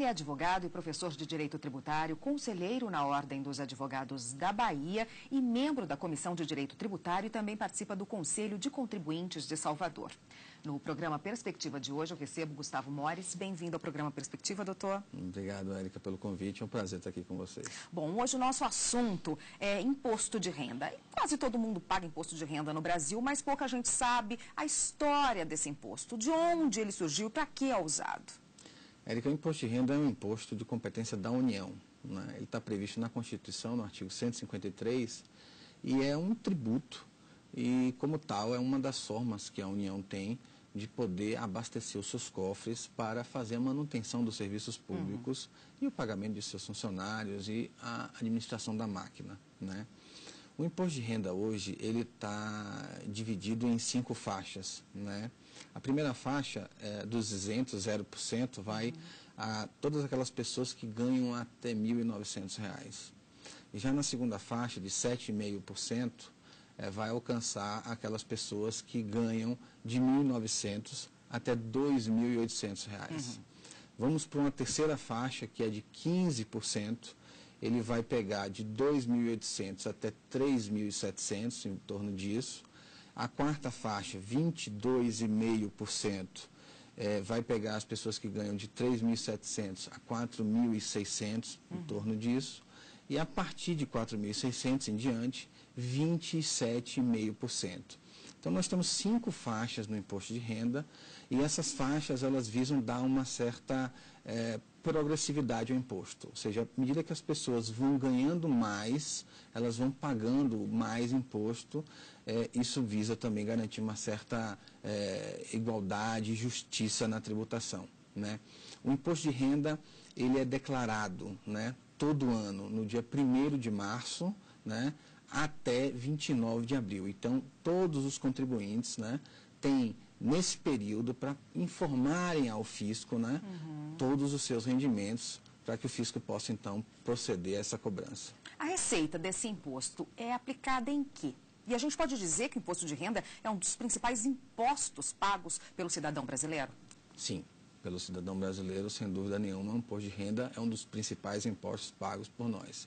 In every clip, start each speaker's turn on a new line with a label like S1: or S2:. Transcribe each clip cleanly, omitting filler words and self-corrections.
S1: Ele é advogado e professor de Direito Tributário, conselheiro na Ordem dos Advogados da Bahia e membro da Comissão de Direito Tributário e também participa do Conselho de Contribuintes de Salvador. No programa Perspectiva de hoje, eu recebo Gustavo Mores. Bem-vindo ao programa Perspectiva, doutor.
S2: Obrigado, Érica, pelo convite. É um prazer estar aqui com vocês.
S1: Bom, hoje o nosso assunto é imposto de renda. Quase todo mundo paga imposto de renda no Brasil, mas pouca gente sabe a história desse imposto, de onde ele surgiu, para que é usado.
S2: Érica, o imposto de renda é um imposto de competência da União, né? Ele está previsto na Constituição, no artigo 153, e é um tributo, e como tal é uma das formas que a União tem de poder abastecer os seus cofres para fazer a manutenção dos serviços públicos e o pagamento de seus funcionários e a administração da máquina, né? O imposto de renda hoje, ele está dividido em 5 faixas, né? A primeira faixa, dos isentos, 0%, vai a todas aquelas pessoas que ganham até R$ 1.900. E já na segunda faixa, de 7,5%, vai alcançar aquelas pessoas que ganham de R$ 1.900 até R$ 2.800. Vamos para uma terceira faixa, que é de 15%. Ele vai pegar de 2.800 até 3.700, em torno disso. A quarta faixa, 22,5%, vai pegar as pessoas que ganham de 3.700 a 4.600, em torno disso. E a partir de 4.600 em diante, 27,5%. Então, nós temos 5 faixas no imposto de renda e essas faixas, elas visam dar uma certa progressividade ao imposto. Ou seja, à medida que as pessoas vão ganhando mais, elas vão pagando mais imposto, isso visa também garantir uma certa igualdade e justiça na tributação, né? O imposto de renda, ele é declarado, né, todo ano, no dia 1º de março, né, até 29 de abril. Então, todos os contribuintes, né, têm nesse período para informarem ao fisco, né, todos os seus rendimentos, para que o fisco possa, então, proceder a essa cobrança.
S1: A receita desse imposto é aplicada em quê? E a gente pode dizer que o imposto de renda é um dos principais impostos pagos pelo cidadão brasileiro?
S2: Sim, pelo cidadão brasileiro, sem dúvida nenhuma, o imposto de renda é um dos principais impostos pagos por nós.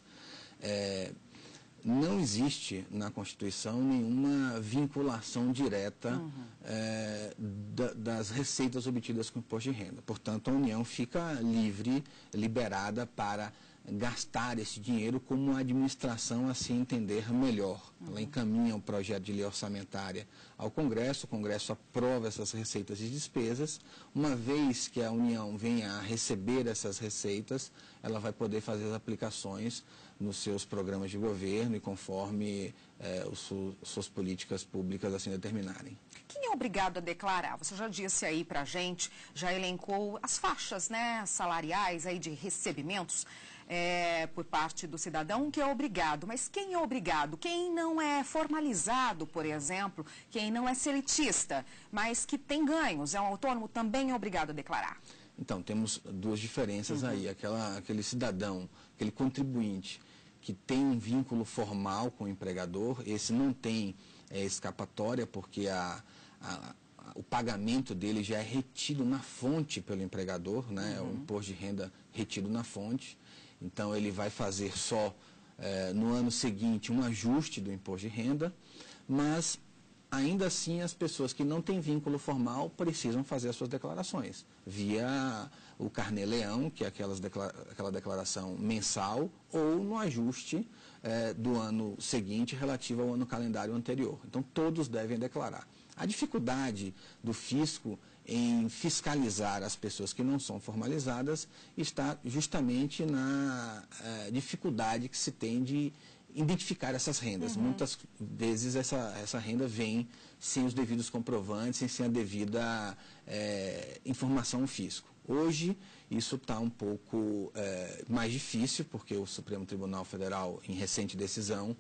S2: Não existe na Constituição nenhuma vinculação direta das receitas obtidas com o imposto de renda. Portanto, a União fica livre, liberada para gastar esse dinheiro como a administração assim entender melhor. Ela encaminha o projeto de lei orçamentária ao Congresso, o Congresso aprova essas receitas e despesas. Uma vez que a União venha a receber essas receitas, ela vai poder fazer as aplicações nos seus programas de governo e conforme suas políticas públicas assim determinarem.
S1: Quem é obrigado a declarar? Você já disse aí pra gente, já elencou as faixas, né, salariais aí de recebimentos por parte do cidadão que é obrigado. Mas quem é obrigado? Quem não é formalizado, por exemplo, quem não é seletista, mas que tem ganhos, é um autônomo, também é obrigado a declarar?
S2: Então, temos duas diferenças aí. Aquele cidadão, aquele contribuinte que tem um vínculo formal com o empregador, esse não tem escapatória, porque o pagamento dele já é retido na fonte pelo empregador, né? O imposto de renda retido na fonte. Então, ele vai fazer só no ano seguinte um ajuste do imposto de renda, mas ainda assim as pessoas que não têm vínculo formal precisam fazer as suas declarações via o Carnê-Leão, que é aquela declaração mensal, ou no ajuste do ano seguinte relativo ao ano calendário anterior. Então, todos devem declarar. A dificuldade do fisco em fiscalizar as pessoas que não são formalizadas está justamente na dificuldade que se tem de identificar essas rendas. Muitas vezes essa renda vem sem os devidos comprovantes, sem a devida informação ao fisco. Hoje, isso está um pouco mais difícil, porque o Supremo Tribunal Federal, em recente decisão,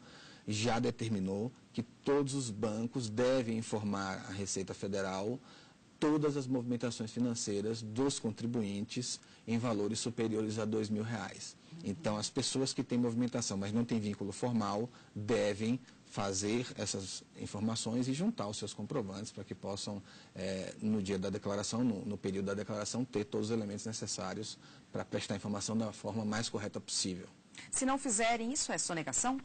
S2: já determinou que todos os bancos devem informar a Receita Federal todas as movimentações financeiras dos contribuintes em valores superiores a R$ 2.000. Então, as pessoas que têm movimentação, mas não têm vínculo formal, devem fazer essas informações e juntar os seus comprovantes para que possam, no dia da declaração, no período da declaração, ter todos os elementos necessários para prestar a informação da forma mais correta possível.
S1: Se não fizerem isso, é sonegação?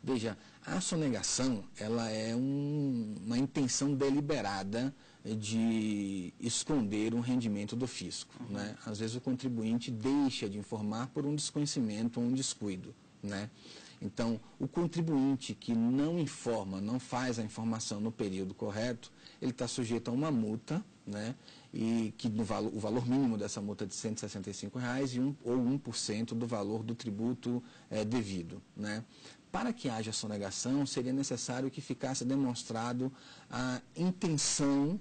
S2: Veja, a sonegação, ela é uma intenção deliberada de esconder um rendimento do fisco, né? Às vezes o contribuinte deixa de informar por um desconhecimento ou um descuido, né? Então, o contribuinte que não informa, não faz a informação no período correto, ele está sujeito a uma multa, né? E que o valor mínimo dessa multa é de R$ 165 ou 1% do valor do tributo devido, né? Para que haja sonegação, seria necessário que ficasse demonstrado a intenção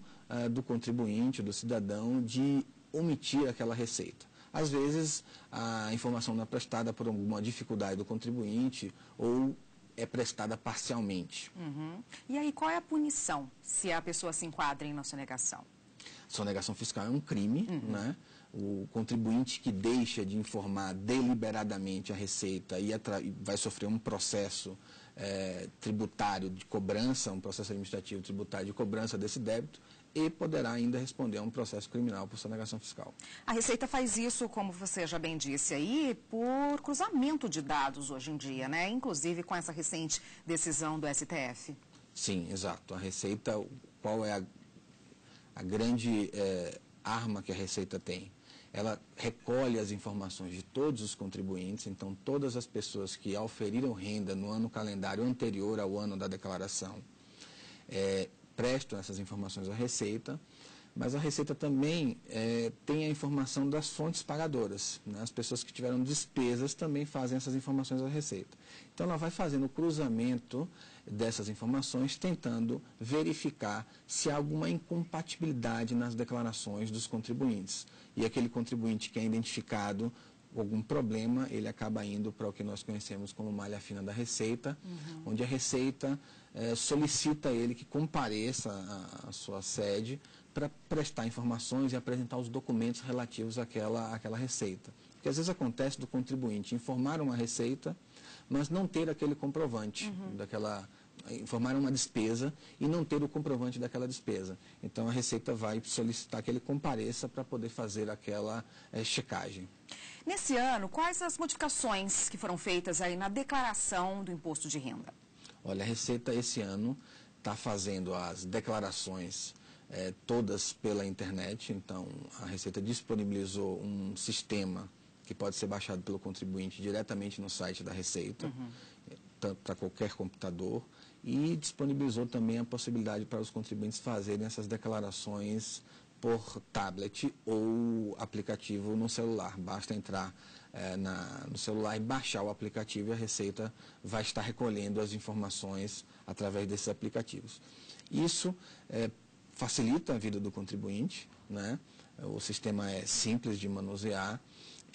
S2: do contribuinte, do cidadão, de omitir aquela receita. Às vezes, a informação não é prestada por alguma dificuldade do contribuinte ou é prestada parcialmente.
S1: E aí, qual é a punição se a pessoa se enquadra na sonegação?
S2: Sonegação fiscal é um crime, né? O contribuinte que deixa de informar deliberadamente a receita e vai sofrer um processo tributário de cobrança, um processo administrativo tributário de cobrança desse débito e poderá ainda responder a um processo criminal por sonegação fiscal.
S1: A Receita faz isso, como você já bem disse aí, por cruzamento de dados hoje em dia, né? Inclusive com essa recente decisão do STF.
S2: Sim, exato. A Receita, qual é a grande arma que a Receita tem? Ela recolhe as informações de todos os contribuintes, então todas as pessoas que auferiram renda no ano calendário anterior ao ano da declaração prestam essas informações à Receita, mas a Receita também tem a informação das fontes pagadoras, né? As pessoas que tiveram despesas também fazem essas informações à Receita. Então ela vai fazendo o cruzamento dessas informações, tentando verificar se há alguma incompatibilidade nas declarações dos contribuintes. E aquele contribuinte que é identificado algum problema, ele acaba indo para o que nós conhecemos como malha fina da Receita, onde a Receita solicita a ele que compareça à sua sede para prestar informações e apresentar os documentos relativos àquela receita. Porque às vezes acontece do contribuinte informar uma receita, mas não ter aquele comprovante informar uma despesa e não ter o comprovante daquela despesa. Então a Receita vai solicitar que ele compareça para poder fazer aquela checagem.
S1: Nesse ano, quais as modificações que foram feitas aí na declaração do imposto de renda?
S2: Olha, a Receita esse ano está fazendo as declarações todas pela internet, então a Receita disponibilizou um sistema que pode ser baixado pelo contribuinte diretamente no site da Receita, para qualquer computador, e disponibilizou também a possibilidade para os contribuintes fazerem essas declarações por tablet ou aplicativo no celular. Basta entrar no celular e baixar o aplicativo e a Receita vai estar recolhendo as informações através desses aplicativos. Isso facilita a vida do contribuinte, né? O sistema é simples de manusear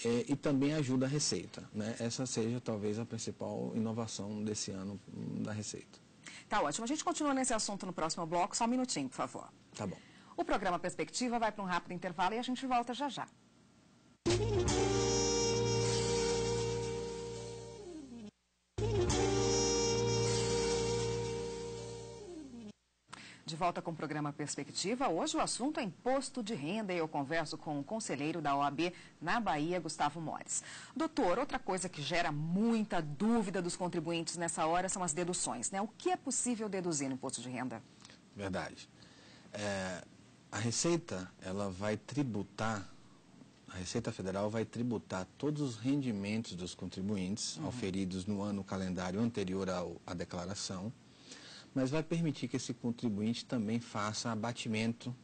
S2: e também ajuda a Receita, né? Essa seja talvez a principal inovação desse ano da Receita.
S1: Tá ótimo. A gente continua nesse assunto no próximo bloco. Só um minutinho, por favor.
S2: Tá bom.
S1: O programa Perspectiva vai para um rápido intervalo e a gente volta já já. De volta com o programa Perspectiva, hoje o assunto é imposto de renda e eu converso com o conselheiro da OAB na Bahia, Gustavo Mores. Doutor, outra coisa que gera muita dúvida dos contribuintes nessa hora são as deduções, né? O que é possível deduzir no imposto de renda?
S2: Verdade. A Receita, ela vai tributar, a Receita Federal vai tributar todos os rendimentos dos contribuintes auferidos no ano calendário anterior à declaração, mas vai permitir que esse contribuinte também faça abatimento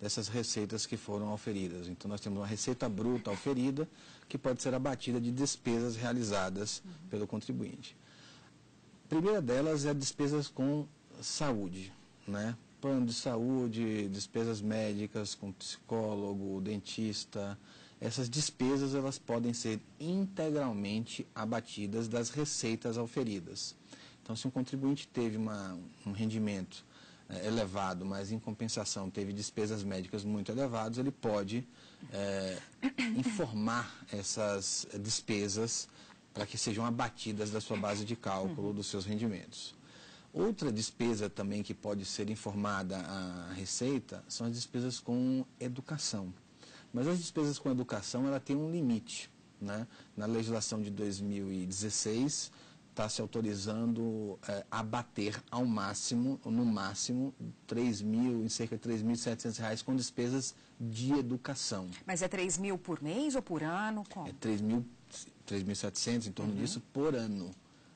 S2: dessas receitas que foram auferidas. Então, nós temos uma receita bruta auferida que pode ser abatida de despesas realizadas pelo contribuinte. A primeira delas é despesas com saúde, né? Plano de saúde, despesas médicas com psicólogo, dentista. Essas despesas elas podem ser integralmente abatidas das receitas auferidas. Então, se um contribuinte teve um rendimento elevado, mas em compensação teve despesas médicas muito elevadas, ele pode informar essas despesas para que sejam abatidas da sua base de cálculo dos seus rendimentos. Outra despesa também que pode ser informada à Receita são as despesas com educação. Mas as despesas com educação, ela tem um limite, né? Na legislação de 2016, está se autorizando abater ao máximo, no máximo, cerca de R$ 3.700 com despesas de educação.
S1: Mas é 3 mil por mês ou por ano? Como?
S2: É 3.700, em torno disso, por ano.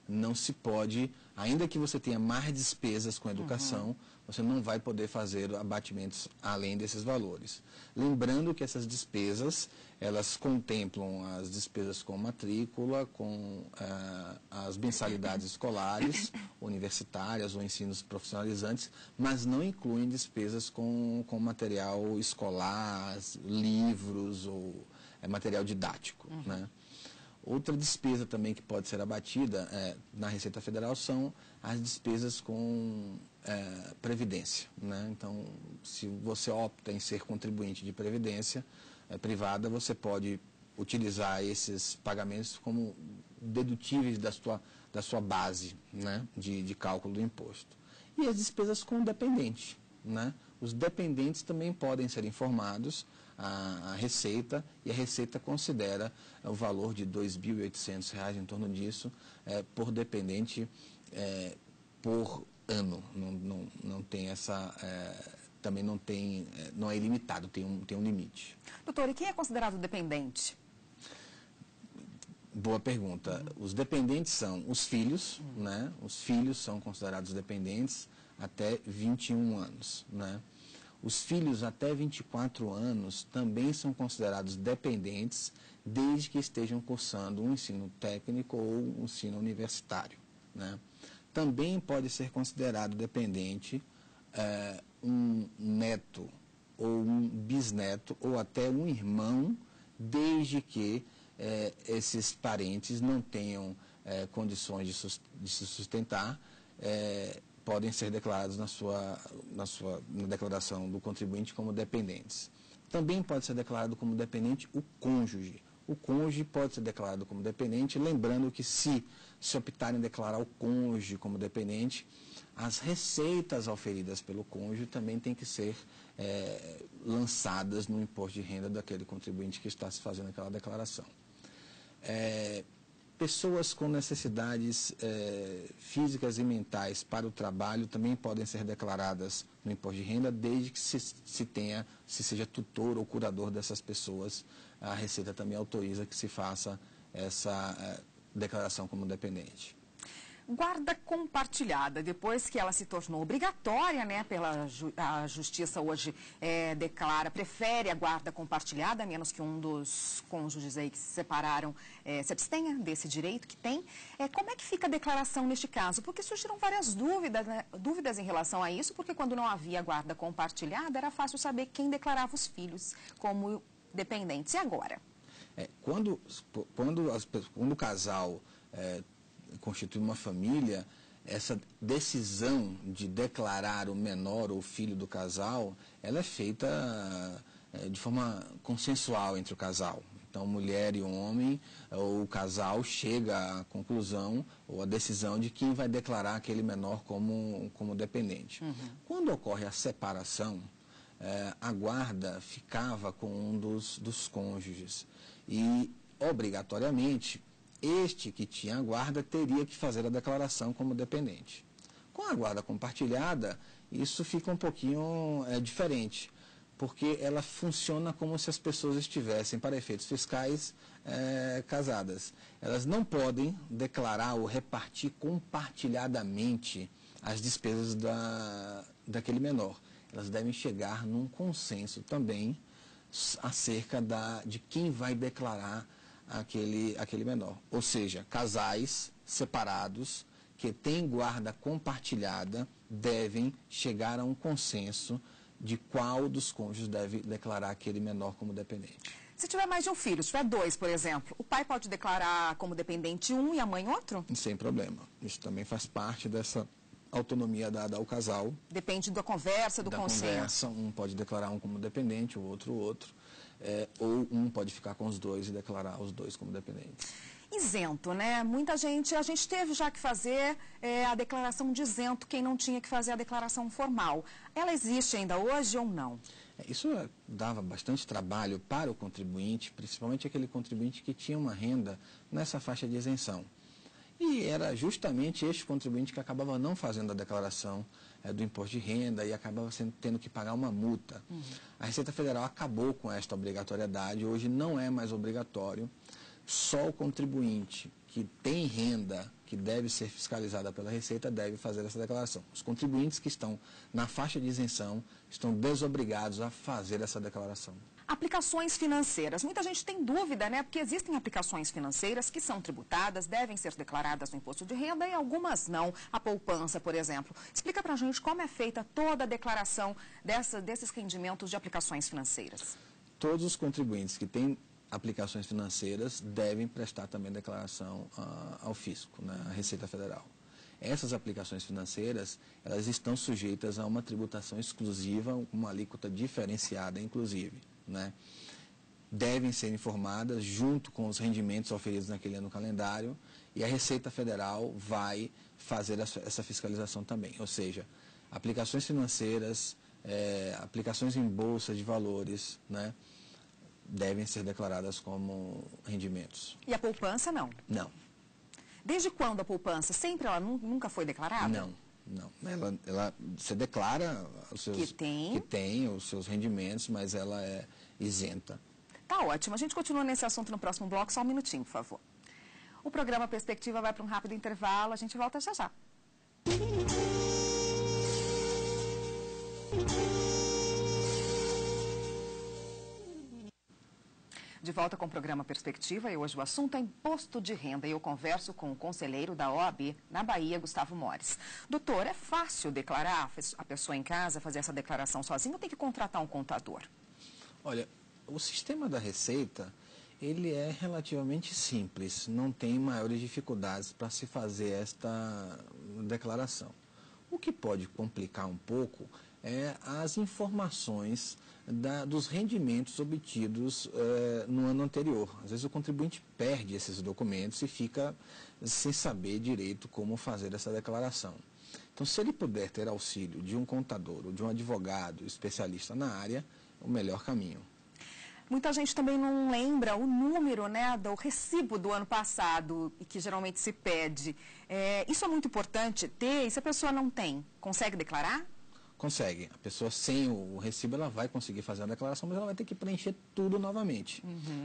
S2: Não se pode, ainda que você tenha mais despesas com educação, você não vai poder fazer abatimentos além desses valores. Lembrando que essas despesas, elas contemplam as despesas com matrícula, com as mensalidades escolares, universitárias ou ensinos profissionalizantes, mas não incluem despesas com material escolar, livros ou material didático, né? Outra despesa também que pode ser abatida na Receita Federal são as despesas com previdência, né? Então, se você opta em ser contribuinte de previdência privada, você pode utilizar esses pagamentos como dedutíveis da sua base, né, de cálculo do imposto. E as despesas com dependente, né? Os dependentes também podem ser informados à Receita, e a Receita considera o valor de R$ 2.800, em torno disso, por dependente por ano. Não tem essa... também não é ilimitado, tem um limite.
S1: Doutor, e quem é considerado dependente?
S2: Boa pergunta. Os dependentes são os filhos, né? Os filhos são considerados dependentes até 21 anos, né? Os filhos até 24 anos também são considerados dependentes desde que estejam cursando um ensino técnico ou um ensino universitário, né? Também pode ser considerado dependente um neto ou um bisneto ou até um irmão, desde que esses parentes não tenham condições de se sustentar, podem ser declarados na declaração do contribuinte como dependentes. Também pode ser declarado como dependente o cônjuge. O cônjuge pode ser declarado como dependente, lembrando que se optarem em declarar o cônjuge como dependente, as receitas auferidas pelo cônjuge também têm que ser lançadas no imposto de renda daquele contribuinte que está se fazendo aquela declaração. Pessoas com necessidades físicas e mentais para o trabalho também podem ser declaradas no imposto de renda, desde que se seja tutor ou curador dessas pessoas. A Receita também autoriza que se faça essa declaração como dependente.
S1: Guarda compartilhada, depois que ela se tornou obrigatória, né, a Justiça hoje prefere a guarda compartilhada, a menos que um dos cônjuges aí que se separaram se abstenha desse direito que tem. Como é que fica a declaração neste caso? Porque surgiram várias dúvidas, né, dúvidas em relação a isso, porque quando não havia guarda compartilhada, era fácil saber quem declarava os filhos como dependentes. E agora?
S2: Quando o casal constitui uma família, essa decisão de declarar o menor ou filho do casal, ela é feita de forma consensual entre o casal. Então, mulher e homem, ou o casal chega à conclusão ou à decisão de quem vai declarar aquele menor como dependente. Quando ocorre a separação, a guarda ficava com um dos cônjuges e, obrigatoriamente, este que tinha a guarda teria que fazer a declaração como dependente. Com a guarda compartilhada, isso fica um pouquinho diferente, porque ela funciona como se as pessoas estivessem, para efeitos fiscais, casadas. Elas não podem declarar ou repartir compartilhadamente as despesas daquele menor. Elas devem chegar num consenso também acerca de quem vai declarar aquele menor. Ou seja, casais separados que têm guarda compartilhada devem chegar a um consenso de qual dos cônjuges deve declarar aquele menor como dependente.
S1: Se tiver mais de um filho, se tiver dois, por exemplo, o pai pode declarar como dependente um e a mãe outro?
S2: Sem problema. Isso também faz parte dessa autonomia dada ao casal.
S1: Depende da conversa, do consenso.
S2: Um pode declarar um como dependente, o outro. Ou um pode ficar com os dois e declarar os dois como dependentes.
S1: Isento, né? Muita gente, a gente teve já que fazer a declaração de isento, quem não tinha que fazer a declaração formal. Ela existe ainda hoje ou não?
S2: Isso dava bastante trabalho para o contribuinte, principalmente aquele contribuinte que tinha uma renda nessa faixa de isenção. E era justamente este contribuinte que acabava não fazendo a declaração do imposto de renda e acabava tendo que pagar uma multa. A Receita Federal acabou com esta obrigatoriedade, hoje não é mais obrigatório. Só o contribuinte que tem renda que deve ser fiscalizada pela Receita deve fazer essa declaração. Os contribuintes que estão na faixa de isenção estão desobrigados a fazer essa declaração.
S1: Aplicações financeiras. Muita gente tem dúvida, né? Porque existem aplicações financeiras que são tributadas, devem ser declaradas no imposto de renda e algumas não. A poupança, por exemplo. Explica pra gente como é feita toda a declaração desses rendimentos de aplicações financeiras.
S2: Todos os contribuintes que têm aplicações financeiras devem prestar também declaração ao fisco, né, à Receita Federal. Essas aplicações financeiras, elas estão sujeitas a uma tributação exclusiva, uma alíquota diferenciada, inclusive, né? Devem ser informadas junto com os rendimentos oferidos naquele ano calendário e a Receita Federal vai fazer essa fiscalização também. Ou seja, aplicações financeiras, aplicações em bolsa de valores, né, devem ser declaradas como rendimentos.
S1: E a poupança não?
S2: Não.
S1: Desde quando a poupança? Sempre ela nunca foi declarada?
S2: Não, não. Você declara os seus, que tem os seus rendimentos, mas ela é isenta.
S1: Tá ótimo. A gente continua nesse assunto no próximo bloco. Só um minutinho, por favor. O programa Perspectiva vai para um rápido intervalo. A gente volta já já. De volta com o programa Perspectiva e hoje o assunto é imposto de renda e eu converso com o conselheiro da OAB na Bahia, Gustavo Mores. Doutor, é fácil declarar a pessoa em casa, fazer essa declaração sozinha ou tem que contratar um contador?
S2: Olha, o sistema da Receita, ele é relativamente simples, não tem maiores dificuldades para se fazer esta declaração. O que pode complicar um pouco é as informações dos rendimentos obtidos no ano anterior. Às vezes o contribuinte perde esses documentos e fica sem saber direito como fazer essa declaração. Então, se ele puder ter auxílio de um contador ou de um advogado especialista na área, é o melhor caminho.
S1: Muita gente também não lembra o número, né, do recibo do ano passado e que geralmente se pede. Isso é muito importante ter, e se a pessoa não tem, consegue declarar?
S2: Consegue. A pessoa sem o recibo, ela vai conseguir fazer a declaração, mas ela vai ter que preencher tudo novamente.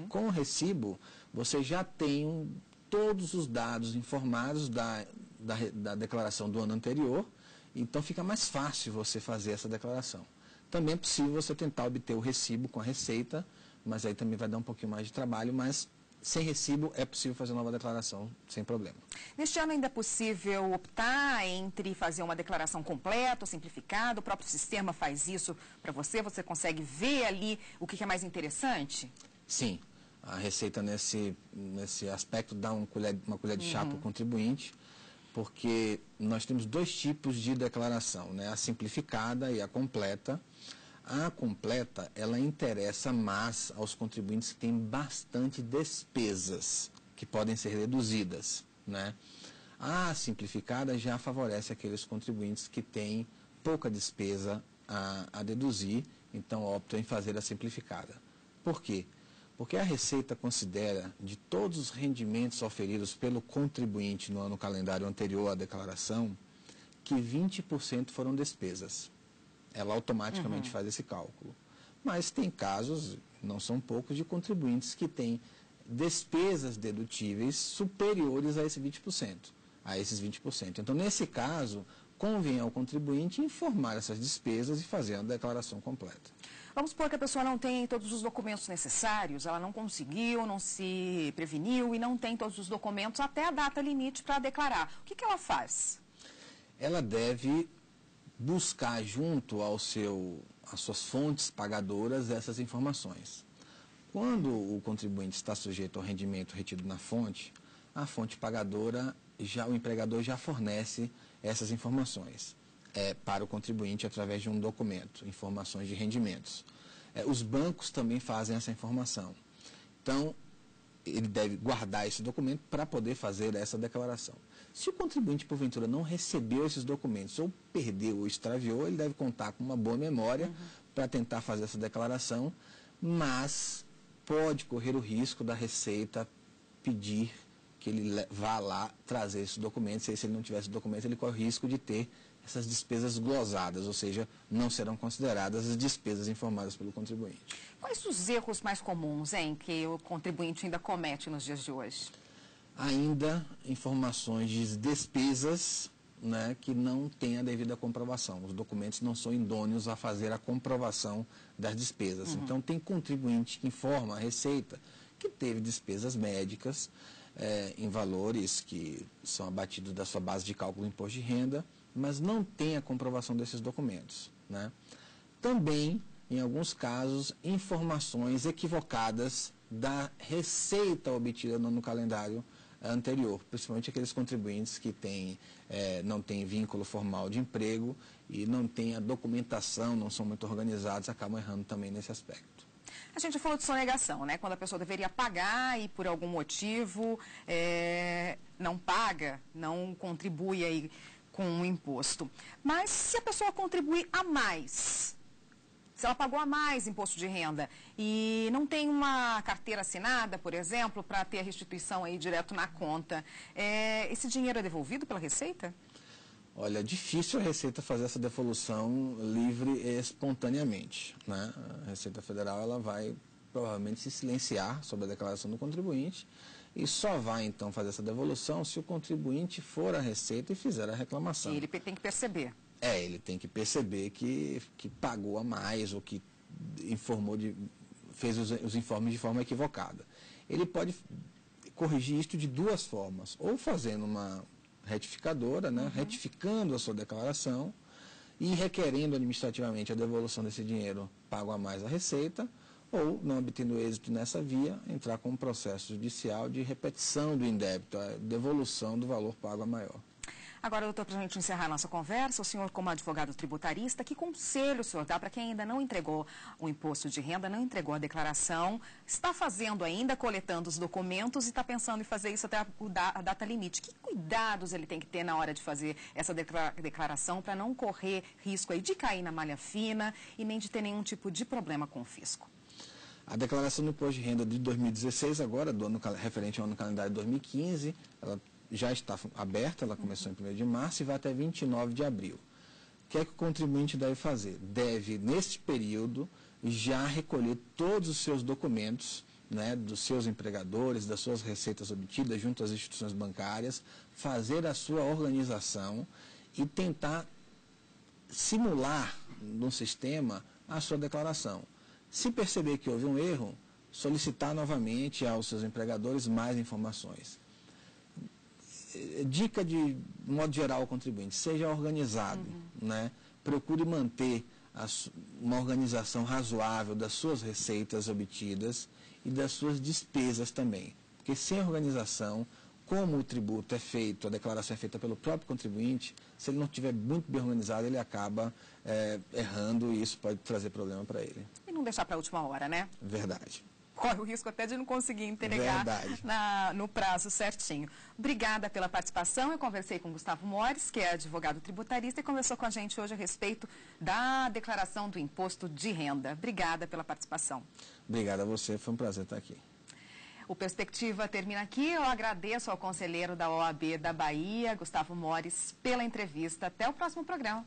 S2: Com o recibo, você já tem todos os dados informados da declaração do ano anterior, então fica mais fácil você fazer essa declaração. Também é possível você tentar obter o recibo com a Receita, mas aí também vai dar um pouquinho mais de trabalho, mas sem recibo é possível fazer nova declaração sem problema.
S1: Neste ano ainda é possível optar entre fazer uma declaração completa ou simplificada? O próprio sistema faz isso para você? Você consegue ver ali o que é mais interessante?
S2: Sim. A Receita nesse aspecto dá uma colher de chá para o contribuinte, porque nós temos dois tipos de declaração, né? A simplificada e a completa. A completa, ela interessa mais aos contribuintes que têm bastante despesas, que podem ser reduzidas, né? A simplificada já favorece aqueles contribuintes que têm pouca despesa a deduzir, então optam em fazer a simplificada. Por quê? Porque a Receita considera, de todos os rendimentos oferidos pelo contribuinte no ano calendário anterior à declaração, que 20% foram despesas. Ela automaticamente faz esse cálculo. Mas tem casos, não são poucos, de contribuintes que têm despesas dedutíveis superiores a esses 20%. Então, nesse caso, convém ao contribuinte informar essas despesas e fazer a declaração completa.
S1: Vamos supor que a pessoa não tem todos os documentos necessários, ela não conseguiu, não se preveniu e não tem todos os documentos até a data limite para declarar. O que ela faz?
S2: Ela deve buscar junto às suas fontes pagadoras essas informações. Quando o contribuinte está sujeito ao rendimento retido na fonte, a fonte pagadora, o empregador já fornece essas informações para o contribuinte através de um documento, informações de rendimentos. Os bancos também fazem essa informação. Então, ele deve guardar esse documento para poder fazer essa declaração. Se o contribuinte, porventura, não recebeu esses documentos, ou perdeu ou extraviou, ele deve contar com uma boa memória para tentar fazer essa declaração, mas pode correr o risco da Receita pedir que ele vá lá trazer esses documentos, e se ele não tiver esse documento, ele corre o risco de ter essas despesas glosadas, ou seja, não serão consideradas as despesas informadas pelo contribuinte.
S1: Quais os erros mais comuns, que o contribuinte ainda comete nos dias de hoje?
S2: Ainda informações de despesas, né, que não têm a devida comprovação. Os documentos não são idôneos a fazer a comprovação das despesas. Então, tem contribuinte que informa a Receita que teve despesas médicas em valores que são abatidos da sua base de cálculo do imposto de renda, mas não tem a comprovação desses documentos, né? Também, em alguns casos, informações equivocadas da receita obtida no calendário anterior, principalmente aqueles contribuintes que não têm vínculo formal de emprego e não têm a documentação, não são muito organizados, acabam errando também nesse aspecto.
S1: A gente falou de sonegação, né? Quando a pessoa deveria pagar e por algum motivo não paga, não contribui aí com o imposto. Mas se a pessoa contribuir a mais, se ela pagou a mais imposto de renda e não tem uma carteira assinada, por exemplo, para ter a restituição aí direto na conta, esse dinheiro é devolvido pela Receita?
S2: Olha, é difícil a Receita fazer essa devolução livre e espontaneamente, né? A Receita Federal ela vai provavelmente se silenciar sobre a declaração do contribuinte e só vai então fazer essa devolução se o contribuinte for à Receita e fizer a reclamação.
S1: E ele tem que perceber.
S2: Ele tem que perceber que pagou a mais ou que fez os informes de forma equivocada. Ele pode corrigir isto de duas formas, ou fazendo uma retificadora, né, retificando a sua declaração e requerendo administrativamente a devolução desse dinheiro pago a mais à Receita, ou, não obtendo êxito nessa via, entrar com um processo judicial de repetição do indébito, a devolução do valor pago a maior.
S1: Agora, doutor, para a gente encerrar a nossa conversa, o senhor, como advogado tributarista, que conselho o senhor dá para quem ainda não entregou o imposto de renda, não entregou a declaração, está fazendo ainda, coletando os documentos e está pensando em fazer isso até a data limite? Que cuidados ele tem que ter na hora de fazer essa declaração para não correr risco aí de cair na malha fina e nem de ter nenhum tipo de problema com o fisco?
S2: A declaração do imposto de renda de 2016, agora, referente ao ano calendário de 2015, ela já está aberta, ela começou em 1º de março e vai até 29 de abril. O que é que o contribuinte deve fazer? Deve, neste período, já recolher todos os seus documentos, né, dos seus empregadores, das suas receitas obtidas junto às instituições bancárias, fazer a sua organização e tentar simular no sistema a sua declaração. Se perceber que houve um erro, solicitar novamente aos seus empregadores mais informações. Dica de modo geral ao contribuinte, seja organizado, né? Procure manter uma organização razoável das suas receitas obtidas e das suas despesas também. Porque sem organização, como o tributo é feito, a declaração é feita pelo próprio contribuinte, se ele não estiver muito bem organizado, ele acaba errando e isso pode trazer problema para ele.
S1: E não deixar para a última hora, né?
S2: Verdade.
S1: Corre o risco até de não conseguir entregar no prazo certinho. Obrigada pela participação. Eu conversei com Gustavo Mores, que é advogado tributarista, e conversou com a gente hoje a respeito da declaração do imposto de renda. Obrigada pela participação.
S2: Obrigado a você, foi um prazer estar aqui.
S1: O Perspectiva termina aqui. Eu agradeço ao conselheiro da OAB da Bahia, Gustavo Mores, pela entrevista. Até o próximo programa.